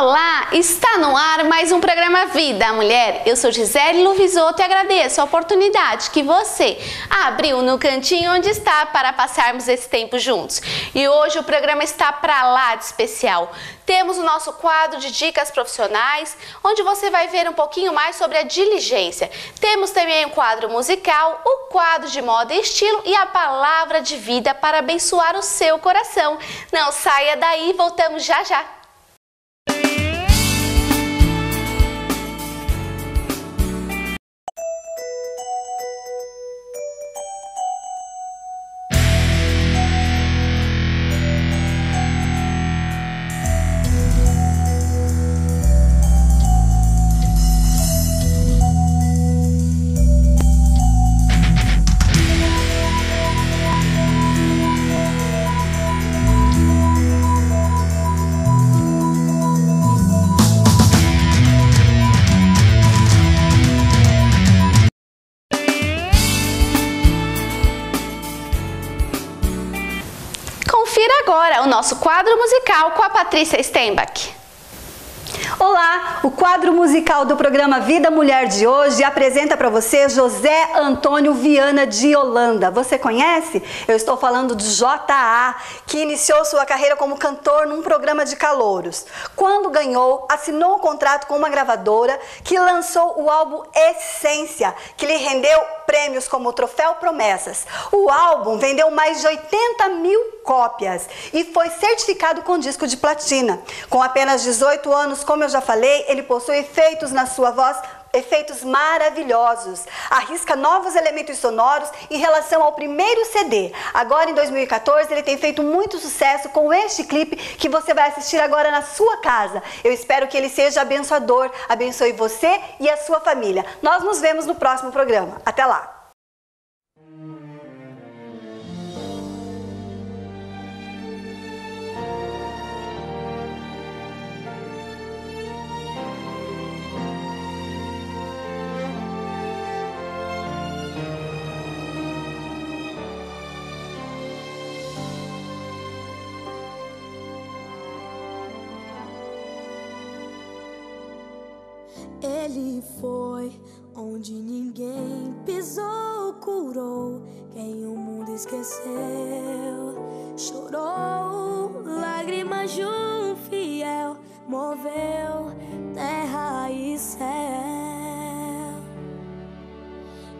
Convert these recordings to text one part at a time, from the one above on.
Olá, está no ar mais um programa Vida Mulher. Eu sou Gisele Luvisoto e agradeço a oportunidade que você abriu no cantinho onde está para passarmos esse tempo juntos. E hoje o programa está para lá de especial. Temos o nosso quadro de dicas profissionais, onde você vai ver um pouquinho mais sobre a diligência. Temos também o quadro musical, o quadro de moda e estilo e a palavra de vida para abençoar o seu coração. Não saia daí, voltamos já já. Confira agora o nosso quadro musical com a Patrícia Stenbach. Olá, o quadro musical do programa Vida Mulher de hoje apresenta para você José Antônio Viana de Holanda. Você conhece? Eu estou falando de J.A., que iniciou sua carreira como cantor num programa de calouros. Quando ganhou, assinou um contrato com uma gravadora que lançou o álbum Essência, que lhe rendeu prêmios como o Troféu Promessas. O álbum vendeu mais de 80 mil cópias e foi certificado com disco de platina. Com apenas 18 anos, como eu já falei, ele possui efeitos na sua voz, efeitos maravilhosos. Arrisca novos elementos sonoros em relação ao primeiro CD. Agora, em 2014, ele tem feito muito sucesso com este clipe que você vai assistir agora na sua casa. Eu espero que ele seja abençoador, abençoe você e a sua família. Nós nos vemos no próximo programa. Até lá! Ele foi onde ninguém pisou, curou quem o mundo esqueceu. Chorou lágrimas de um fiel, moveu terra e céu.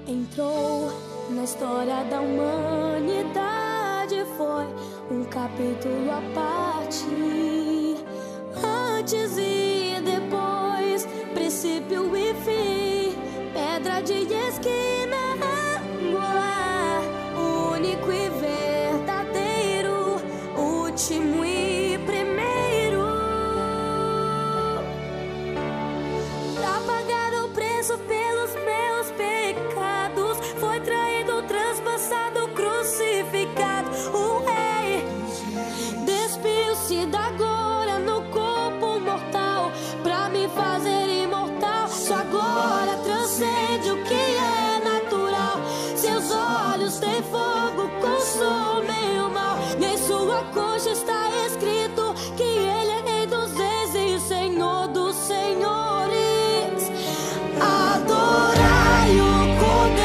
Entrou na história da humanidade, foi um capítulo à parte. Antes e depois, princípio e fim, pedra de esquina, angular, único e verdadeiro, último e primeiro. Pra pagar o preço pelos meus pecados, foi traído, transpassado, crucificado. O rei despiu-se da glória no corpo mortal, pra me fazer imortal. Sua glória transcende o que é natural. Seus olhos têm fogo, consomem o mal. E em sua coxa está escrito que ele é rei dos reis e senhor dos senhores. Adorai o Cordeiro.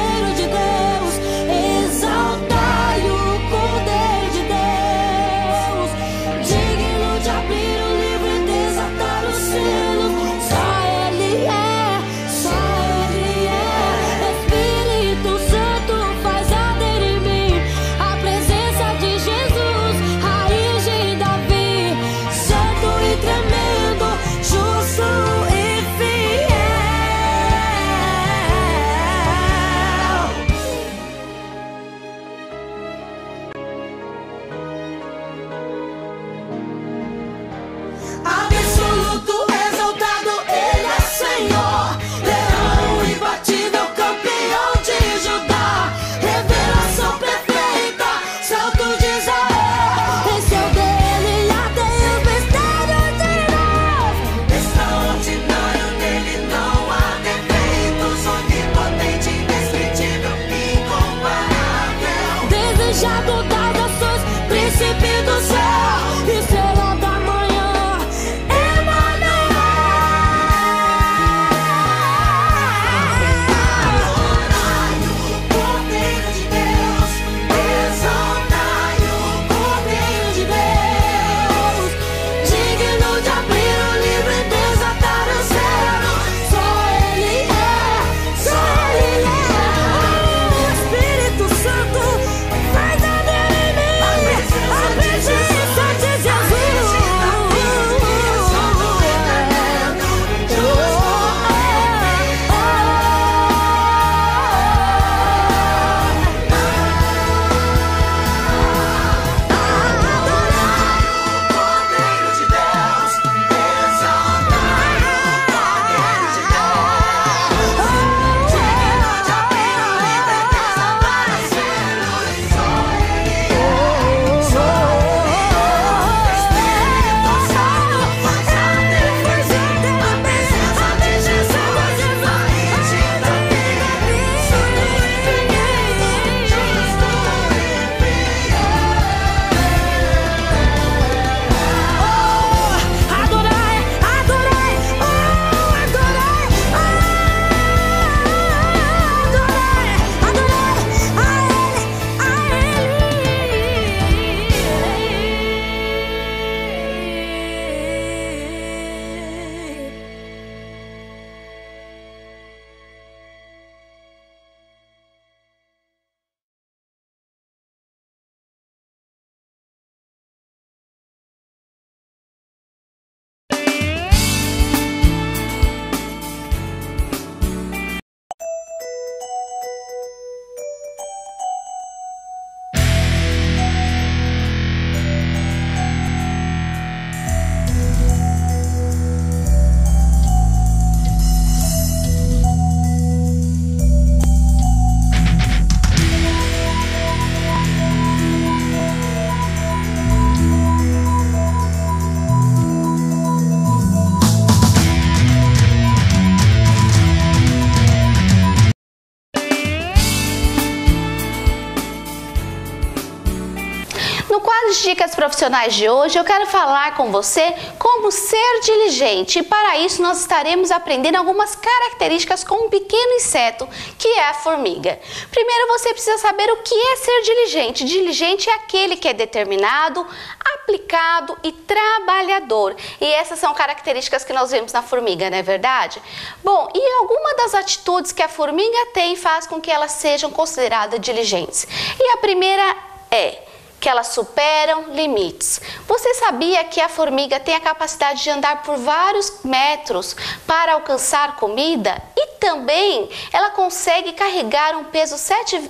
quadro de dicas profissionais de hoje, eu quero falar com você como ser diligente. E para isso nós estaremos aprendendo algumas características com um pequeno inseto, que é a formiga. Primeiro você precisa saber o que é ser diligente. Diligente é aquele que é determinado, aplicado e trabalhador. E essas são características que nós vemos na formiga, não é verdade? Bom, e alguma das atitudes que a formiga tem faz com que elas sejam consideradas diligentes. E a primeira é que elas superam limites. Você sabia que a formiga tem a capacidade de andar por vários metros para alcançar comida? E também ela consegue carregar um peso 7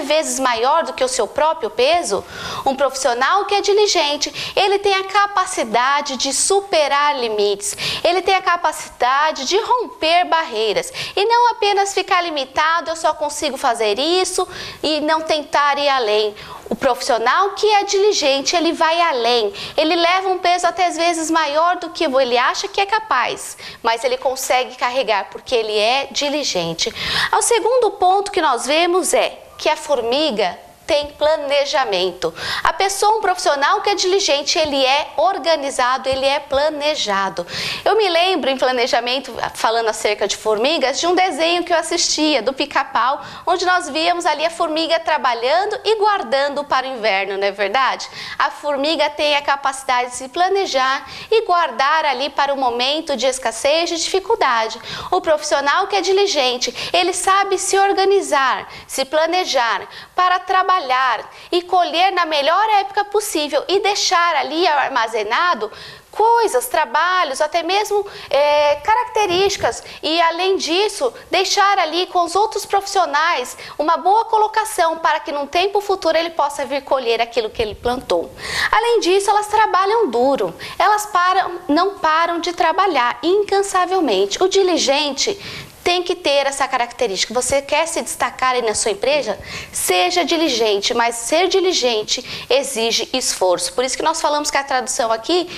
vezes maior do que o seu próprio peso? Um profissional que é diligente, ele tem a capacidade de superar limites, ele tem a capacidade de romper barreiras e não apenas ficar limitado, eu só consigo fazer isso e não tentar ir além. O profissional que é diligente, ele vai além, ele leva um peso até às vezes maior do que ele acha que é capaz, mas ele consegue carregar porque ele é diligente. O segundo ponto que nós vemos é que a formiga tem planejamento. A pessoa, um profissional que é diligente, ele é organizado, ele é planejado. Eu me lembro em planejamento, falando acerca de formigas, de um desenho que eu assistia, do Pica-Pau, onde nós víamos ali a formiga trabalhando e guardando para o inverno, não é verdade? A formiga tem a capacidade de se planejar e guardar ali para o momento de escassez, de dificuldade. O profissional que é diligente, ele sabe se organizar, se planejar para trabalhar e colher na melhor época possível e deixar ali armazenado coisas, trabalhos, até mesmo características e além disso deixar ali com os outros profissionais uma boa colocação para que num tempo futuro ele possa vir colher aquilo que ele plantou. Além disso, elas trabalham duro, elas não param de trabalhar incansavelmente. O diligente tem que ter essa característica. Você quer se destacar aí na sua empresa? Seja diligente, mas ser diligente exige esforço. Por isso que nós falamos que a tradução aqui,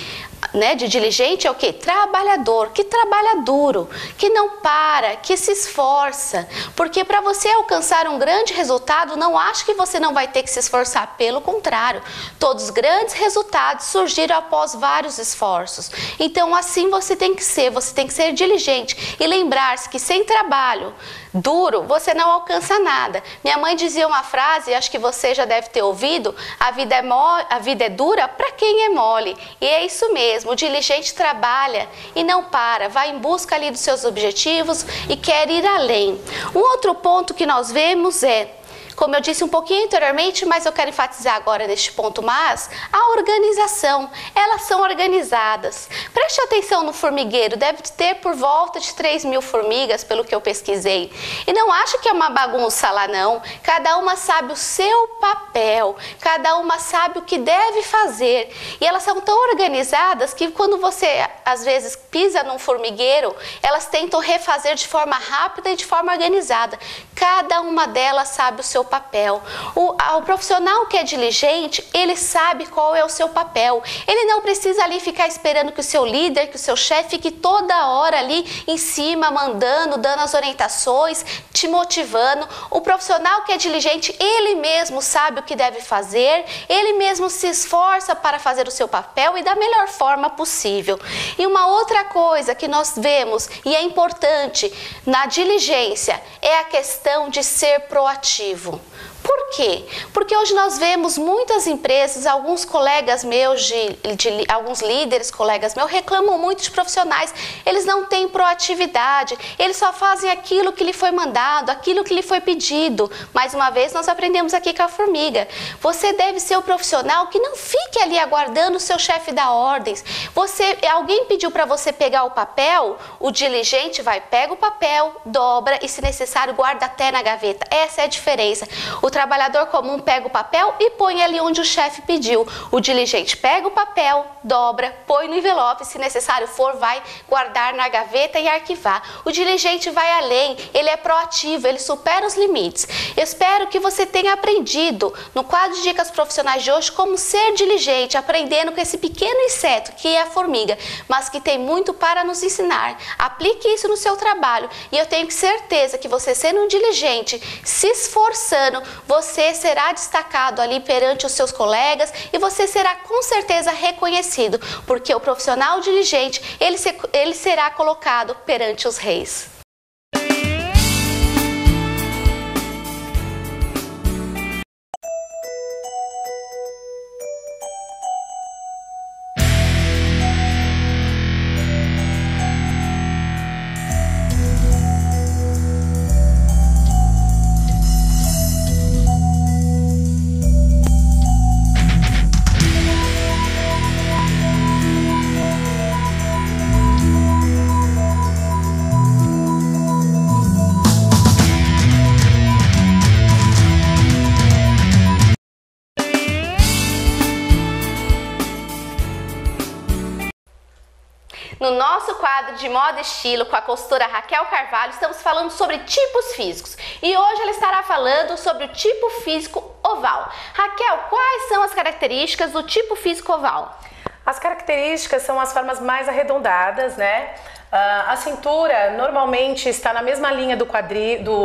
né, de diligente é o quê? Trabalhador, que trabalha duro, que não para, que se esforça. Porque para você alcançar um grande resultado, não acho que você não vai ter que se esforçar. Pelo contrário, todos os grandes resultados surgiram após vários esforços. Então assim você tem que ser diligente e lembrar-se que sem trabalho duro, você não alcança nada. Minha mãe dizia uma frase, acho que você já deve ter ouvido, a vida é dura para quem é mole. E é isso mesmo, o diligente trabalha e não para, vai em busca ali dos seus objetivos e quer ir além. Um outro ponto que nós vemos é, como eu disse um pouquinho anteriormente, mas eu quero enfatizar agora neste ponto mais, a organização. Elas são organizadas. Preste atenção no formigueiro, deve ter por volta de 3.000 formigas, pelo que eu pesquisei. E não acho que é uma bagunça lá não. Cada uma sabe o seu papel, cada uma sabe o que deve fazer. E elas são tão organizadas que quando você, às vezes, pisa num formigueiro, elas tentam refazer de forma rápida e de forma organizada. Cada uma delas sabe o seu papel. O profissional que é diligente, ele sabe qual é o seu papel. Ele não precisa ali ficar esperando que o seu líder, que o seu chefe fique toda hora ali em cima, mandando, dando as orientações, te motivando. O profissional que é diligente, ele mesmo sabe o que deve fazer, ele mesmo se esforça para fazer o seu papel e da melhor forma possível. E uma outra coisa que nós vemos e é importante na diligência é a questão de ser proativo. Por quê? Porque hoje nós vemos muitas empresas, alguns colegas meus, alguns líderes, colegas meus, reclamam muito de profissionais. Eles não têm proatividade, eles só fazem aquilo que lhe foi mandado, aquilo que lhe foi pedido. Mais uma vez, nós aprendemos aqui com a formiga. Você deve ser o profissional que não fique ali aguardando o seu chefe dar ordens. Alguém pediu para você pegar o papel, o diligente vai, pega o papel, dobra e, se necessário, guarda até na gaveta. Essa é a diferença. O trabalhador comum pega o papel e põe ali onde o chefe pediu. O diligente pega o papel, dobra, põe no envelope, se necessário for, vai guardar na gaveta e arquivar. O diligente vai além, ele é proativo, ele supera os limites. Eu espero que você tenha aprendido no quadro de dicas profissionais de hoje como ser diligente, aprendendo com esse pequeno inseto que é a formiga, mas que tem muito para nos ensinar. Aplique isso no seu trabalho e eu tenho certeza que você sendo um diligente, se esforçando, você você será destacado ali perante os seus colegas e você será com certeza reconhecido, porque o profissional diligente, ele será colocado perante os reis. No nosso quadro de moda e estilo com a costura Raquel Carvalho, estamos falando sobre tipos físicos e hoje ela estará falando sobre o tipo físico oval. Raquel, quais são as características do tipo físico oval? As características são as formas mais arredondadas, né? A cintura normalmente está na mesma linha do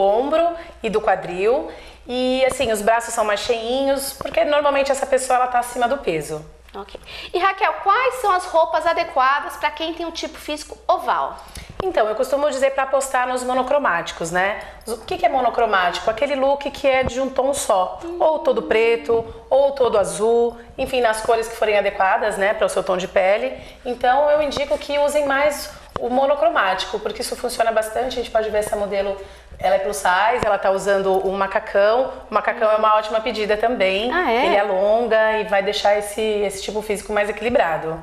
ombro e do quadril e assim, os braços são mais cheinhos porque normalmente essa pessoa está acima do peso. Ok. E Raquel, quais são as roupas adequadas para quem tem um tipo físico oval? Então, eu costumo dizer para apostar nos monocromáticos, né? O que é monocromático? Aquele look que é de um tom só, ou todo preto, ou todo azul, enfim, nas cores que forem adequadas, né, para o seu tom de pele. Então, eu indico que usem mais o monocromático, porque isso funciona bastante. A gente pode ver essa modelo, ela é plus size, ela tá usando o macacão. O macacão é uma ótima pedida também. Ah, é? Ele alonga e vai deixar esse tipo físico mais equilibrado.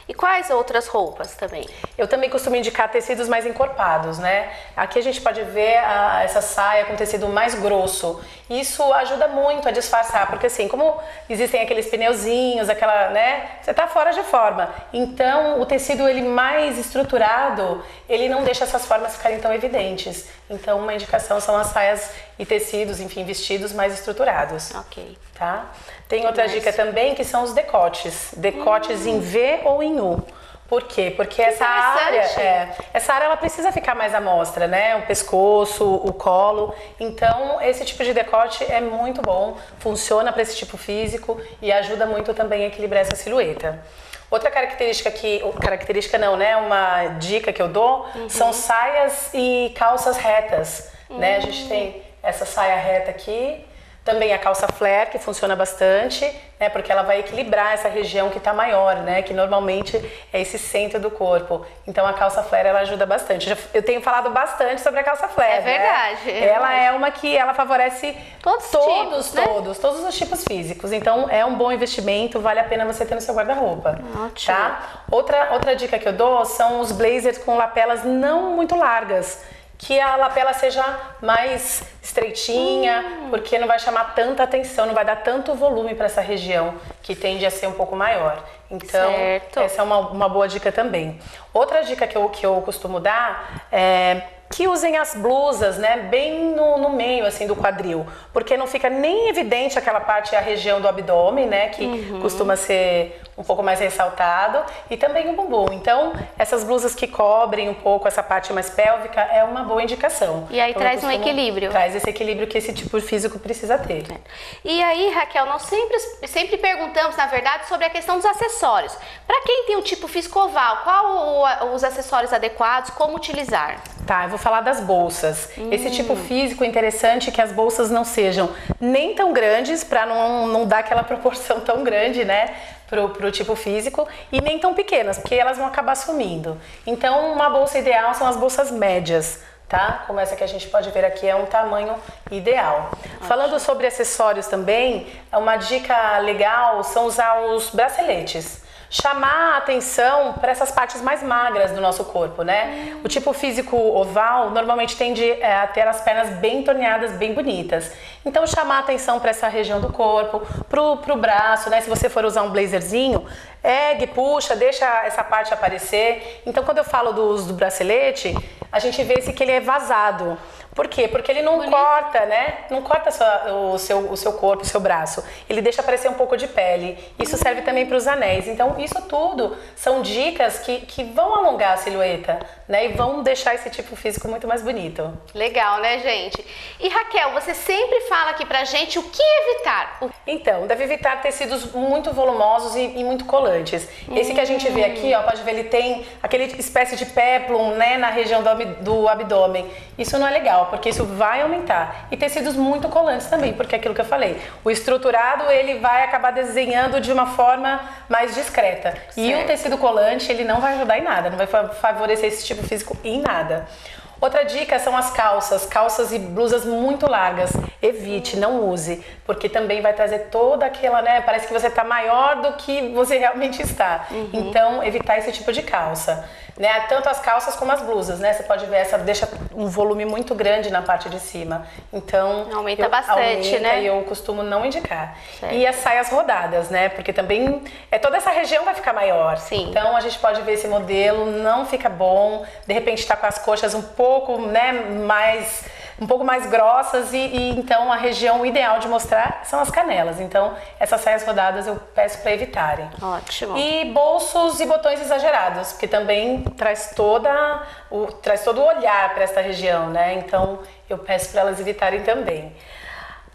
E quais outras roupas também? Eu também costumo indicar tecidos mais encorpados, né? Aqui a gente pode ver essa saia com tecido mais grosso. Isso ajuda muito a disfarçar, porque assim, como existem aqueles pneuzinhos, aquela, né? Você tá fora de forma. Então, o tecido ele mais estruturado, ele não deixa essas formas ficarem tão evidentes. Então, uma indicação são as saias e tecidos, enfim, vestidos mais estruturados. Ok. Tá? Tem outra dica também que são os decotes. Decotes em V ou em U. Por quê? Porque essa área ela precisa ficar mais à mostra, né? O pescoço, o colo. Então, esse tipo de decote é muito bom, funciona para esse tipo físico e ajuda muito também a equilibrar essa silhueta. Outra característica não, né? Uma dica que eu dou são saias e calças retas, né? A gente tem essa saia reta aqui. Também a calça flare, que funciona bastante, né, porque ela vai equilibrar essa região que está maior, né, que normalmente é esse centro do corpo. Então a calça flare ela ajuda bastante. Eu tenho falado bastante sobre a calça flare. É verdade. Né? Ela é uma que ela favorece todos os tipos físicos. Então é um bom investimento, vale a pena você ter no seu guarda-roupa. Ótimo. Tá? Outra dica que eu dou são os blazers com lapelas não muito largas. Que a lapela seja mais estreitinha, porque não vai chamar tanta atenção, não vai dar tanto volume para essa região, que tende a ser um pouco maior. Então, essa é uma boa dica também. Outra dica que eu costumo dar é que usem as blusas, né, bem no meio, assim, do quadril, porque não fica nem evidente aquela parte, a região do abdômen, né, que costuma ser um pouco mais ressaltado, e também o bumbum. Então, essas blusas que cobrem um pouco essa parte mais pélvica é uma boa indicação. E aí então, traz um equilíbrio. Traz esse equilíbrio que esse tipo físico precisa ter. E aí, Raquel, nós sempre perguntamos, na verdade, sobre a questão dos acessórios. Para quem tem um tipo físico oval, qual os acessórios adequados, como utilizar? Tá, eu vou falar das bolsas. Esse tipo físico é interessante que as bolsas não sejam nem tão grandes, para não dar aquela proporção tão grande, né, pro tipo físico, e nem tão pequenas, porque elas vão acabar sumindo. Então, uma bolsa ideal são as bolsas médias, tá? Como essa que a gente pode ver aqui, é um tamanho ideal. Falando sobre acessórios também, uma dica legal são usar os braceletes. Chamar a atenção para essas partes mais magras do nosso corpo, né? O tipo físico oval normalmente tende a ter as pernas bem torneadas, bem bonitas. Então chamar a atenção para essa região do corpo, pro braço, né? Se você for usar um blazerzinho, puxa, deixa essa parte aparecer. Então quando eu falo do bracelete, a gente vê que ele é vazado. Por quê? Porque ele não corta, né? Não corta o seu corpo, o seu braço. Ele deixa aparecer um pouco de pele. Isso serve também para os anéis. Então, isso tudo são dicas que vão alongar a silhueta, né? E vão deixar esse tipo físico muito mais bonito. Legal, né, gente? E Raquel, você sempre fala aqui pra gente o que evitar. Então, deve evitar tecidos muito volumosos e muito colantes. Esse que a gente vê aqui, ó, pode ver, ele tem aquele espécie de péplum, né, na região do abdômen. Isso não é legal, porque isso vai aumentar. E tecidos muito colantes também, porque é aquilo que eu falei. O estruturado, ele vai acabar desenhando de uma forma mais discreta. Certo. E o tecido colante, ele não vai ajudar em nada, não vai favorecer esse tipo físico em nada. Outra dica são as calças e blusas muito largas. Evite, não use, porque também vai trazer toda aquela, né, parece que você está maior do que você realmente está. Então, evitar esse tipo de calça. Né? Tanto as calças como as blusas, né? Você pode ver, essa deixa um volume muito grande na parte de cima. Então, aumenta bastante, né? E eu costumo não indicar. Certo. E as saias rodadas, né? Porque também toda essa região vai ficar maior. Sim. Então, a gente pode ver esse modelo, não fica bom. De repente, está com as coxas um pouco, né, um pouco mais grossas e então a região ideal de mostrar são as canelas. Então, essas saias rodadas eu peço para evitarem. Ótimo. E bolsos e botões exagerados, porque também traz todo o olhar para essa região, né? Então, eu peço para elas evitarem também.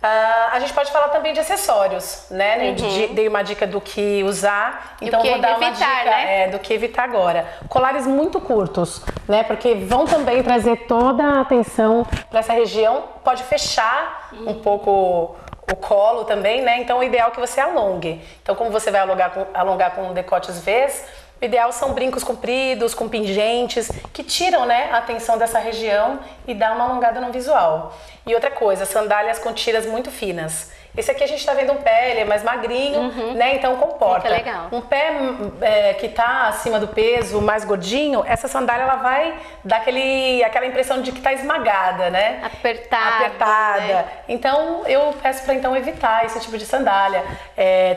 A gente pode falar também de acessórios, né? Dei uma dica do que usar, então vou dar uma dica, né? Do que evitar agora. Colares muito curtos, né? Porque vão também trazer toda a atenção para essa região, pode fechar um pouco o colo também, né? Então o ideal é que você alongue. Então, como você vai alongar com decotes Vs, o ideal são brincos compridos, com pingentes, que tiram, né, a atenção dessa região e dá uma alongada no visual. E outra coisa, sandálias com tiras muito finas. Esse aqui a gente tá vendo um pé, ele é mais magrinho, né? Então comporta. Fica legal. Um pé que tá acima do peso, mais gordinho, essa sandália ela vai dar aquela impressão de que tá esmagada, né? Apertada. Né? Então eu peço para então evitar esse tipo de sandália.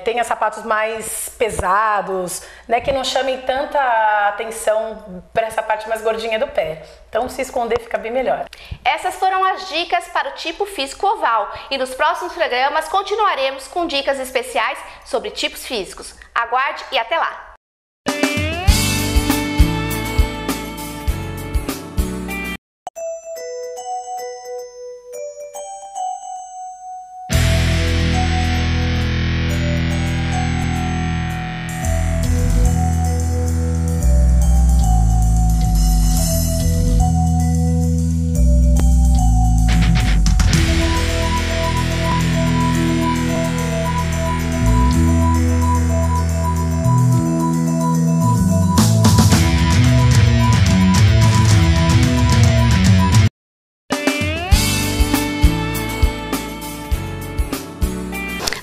Tenha sapatos mais pesados, né? Que não chamem tanta atenção para essa parte mais gordinha do pé. Então se esconder fica bem melhor. Essas foram as dicas para o tipo físico oval e nos próximos programas continuaremos com dicas especiais sobre tipos físicos. Aguarde e até lá!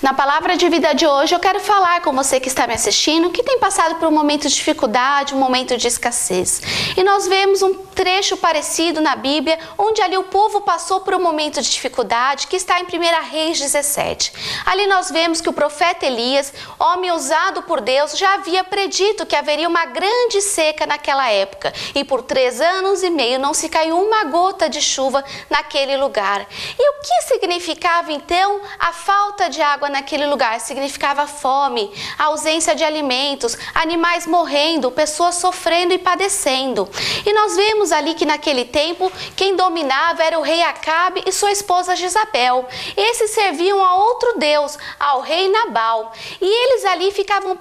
Na palavra de vida de hoje, eu quero falar com você que está me assistindo, que tem passado por um momento de dificuldade, um momento de escassez. E nós vemos um trecho parecido na Bíblia, onde ali o povo passou por um momento de dificuldade, que está em 1 Reis 17. Ali nós vemos que o profeta Elias, homem usado por Deus, já havia predito que haveria uma grande seca naquela época. E por 3 anos e meio não se caiu uma gota de chuva naquele lugar. E o que significava então a falta de água naquele lugar? Significava fome, ausência de alimentos, animais morrendo, pessoas sofrendo e padecendo. E nós vemos ali que naquele tempo quem dominava era o rei Acabe e sua esposa Jezabel. Esses serviam a outro deus, ao rei Nabal. E eles ali ficavam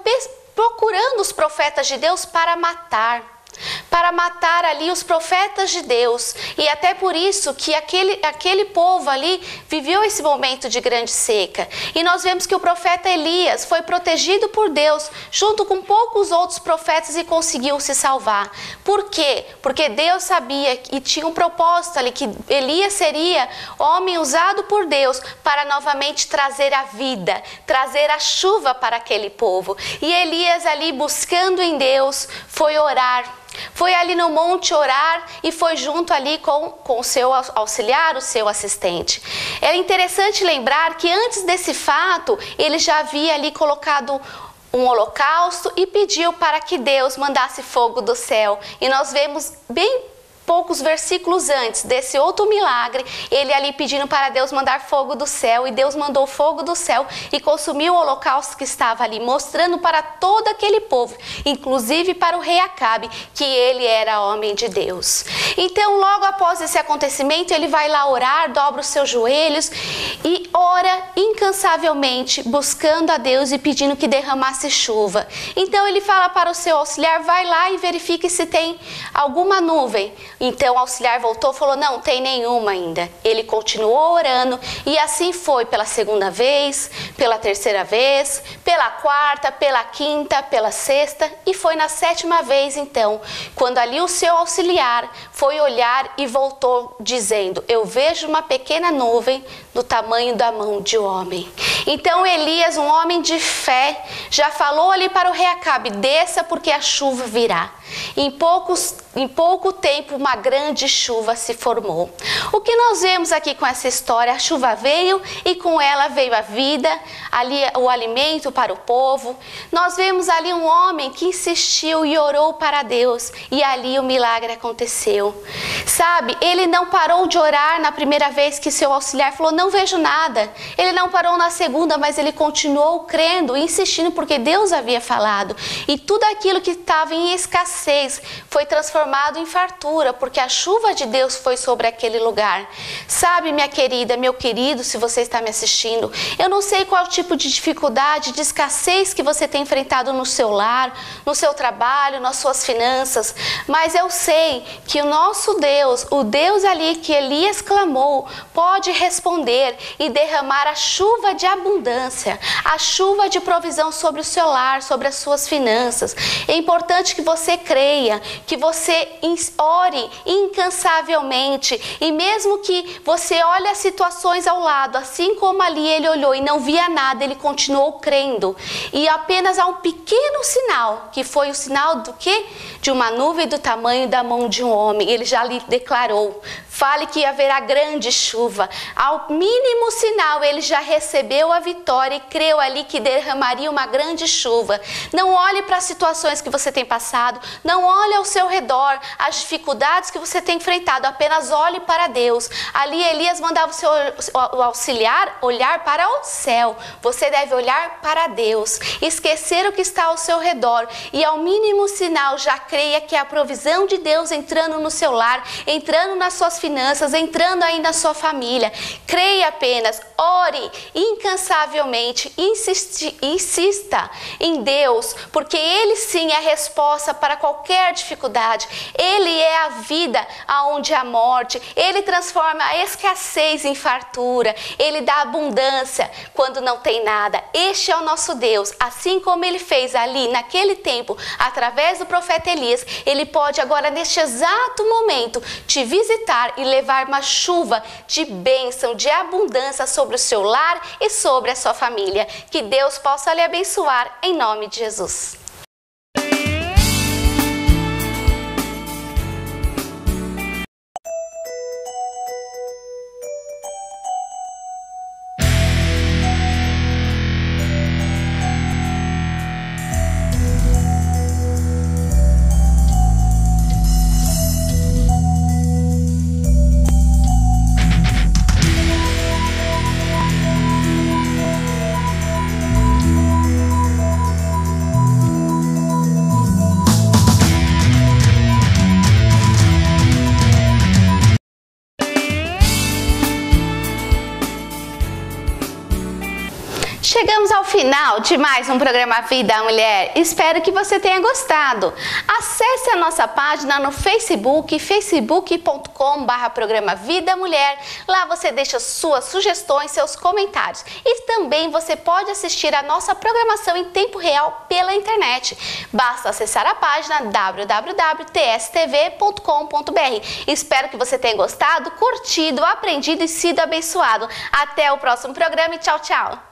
procurando os profetas de Deus para matar ali os profetas de Deus. E até por isso que aquele povo ali viveu esse momento de grande seca. E nós vemos que o profeta Elias foi protegido por Deus junto com poucos outros profetas e conseguiu se salvar. Por quê? Porque Deus sabia e tinha um propósito ali, que Elias seria homem usado por Deus para novamente trazer a vida, trazer a chuva para aquele povo. E Elias ali buscando em Deus foi orar. Foi ali no monte orar e foi junto ali com o seu auxiliar, o seu assistente. É interessante lembrar que antes desse fato, ele já havia ali colocado um holocausto e pediu para que Deus mandasse fogo do céu. E nós vemos bem poucos versículos antes desse outro milagre, ele ali pedindo para Deus mandar fogo do céu, e Deus mandou fogo do céu e consumiu o holocausto que estava ali, mostrando para todo aquele povo, inclusive para o rei Acabe, que ele era homem de Deus. Então, logo após esse acontecimento, ele vai lá orar, dobra os seus joelhos e ora incansavelmente, buscando a Deus e pedindo que derramasse chuva. Então ele fala para o seu auxiliar: vai lá e verifique se tem alguma nuvem. Então o auxiliar voltou e falou: não tem nenhuma ainda. Ele continuou orando, e assim foi pela segunda vez, pela terceira vez, pela quarta, pela quinta, pela sexta, e foi na sétima vez então, quando ali o seu auxiliar foi olhar e voltou dizendo: eu vejo uma pequena nuvem do tamanho da mão de homem. Então Elias, um homem de fé, já falou ali para o rei Acabe: desça, porque a chuva virá. Em pouco tempo, uma grande chuva se formou. O que nós vemos aqui com essa história? A chuva veio e com ela veio a vida, ali o alimento para o povo. Nós vemos ali um homem que insistiu e orou para Deus, e ali o milagre aconteceu. Sabe, ele não parou de orar na primeira vez que seu auxiliar falou: não vejo nada. Ele não parou na segunda, mas ele continuou crendo e insistindo, porque Deus havia falado. E tudo aquilo que estava em escassez foi transformado em fartura, porque a chuva de Deus foi sobre aquele lugar. Sabe, minha querida, meu querido, se você está me assistindo, eu não sei qual tipo de dificuldade, de escassez que você tem enfrentado no seu lar, no seu trabalho, nas suas finanças, mas eu sei que o nosso Deus, o Deus ali que Elias clamou, pode responder e derramar a chuva de abundância, a chuva de provisão sobre o seu lar, sobre as suas finanças. É importante que você creia, que você ore incansavelmente, e mesmo que você olhe as situações ao lado, assim como ali ele olhou e não via nada, ele continuou crendo, e apenas há um pequeno sinal, que foi o sinal do quê? De uma nuvem do tamanho da mão de um homem. Ele já lhe declarou: fale que haverá grande chuva. Ao mínimo sinal, ele já recebeu a vitória e creu ali que derramaria uma grande chuva. Não olhe para as situações que você tem passado, não olhe ao seu redor, as dificuldades que você tem enfrentado, apenas olhe para Deus. Ali Elias mandava o auxiliar olhar para o céu. Você deve olhar para Deus, esquecer o que está ao seu redor, e ao mínimo sinal já creia que é a provisão de Deus entrando no seu lar, entrando nas suas finanças, entrando aí na sua família. Creia apenas, ore incansavelmente, insista em Deus, porque Ele sim é a resposta para qualquer dificuldade. Ele é a vida aonde há morte. Ele transforma a escassez em fartura. Ele dá abundância quando não tem nada. Este é o nosso Deus. Assim como Ele fez ali naquele tempo, através do profeta Elias, Ele pode agora, neste exato momento, te visitar e levar uma chuva de bênção, de abundância sobre o seu lar e sobre a sua família. Que Deus possa lhe abençoar em nome de Jesus. Chegamos ao final de mais um programa Vida Mulher. Espero que você tenha gostado. Acesse a nossa página no Facebook, facebook.com/programa Vida Mulher. Lá você deixa suas sugestões, seus comentários. E também você pode assistir a nossa programação em tempo real pela internet. Basta acessar a página www.tstv.com.br. Espero que você tenha gostado, curtido, aprendido e sido abençoado. Até o próximo programa e tchau, tchau!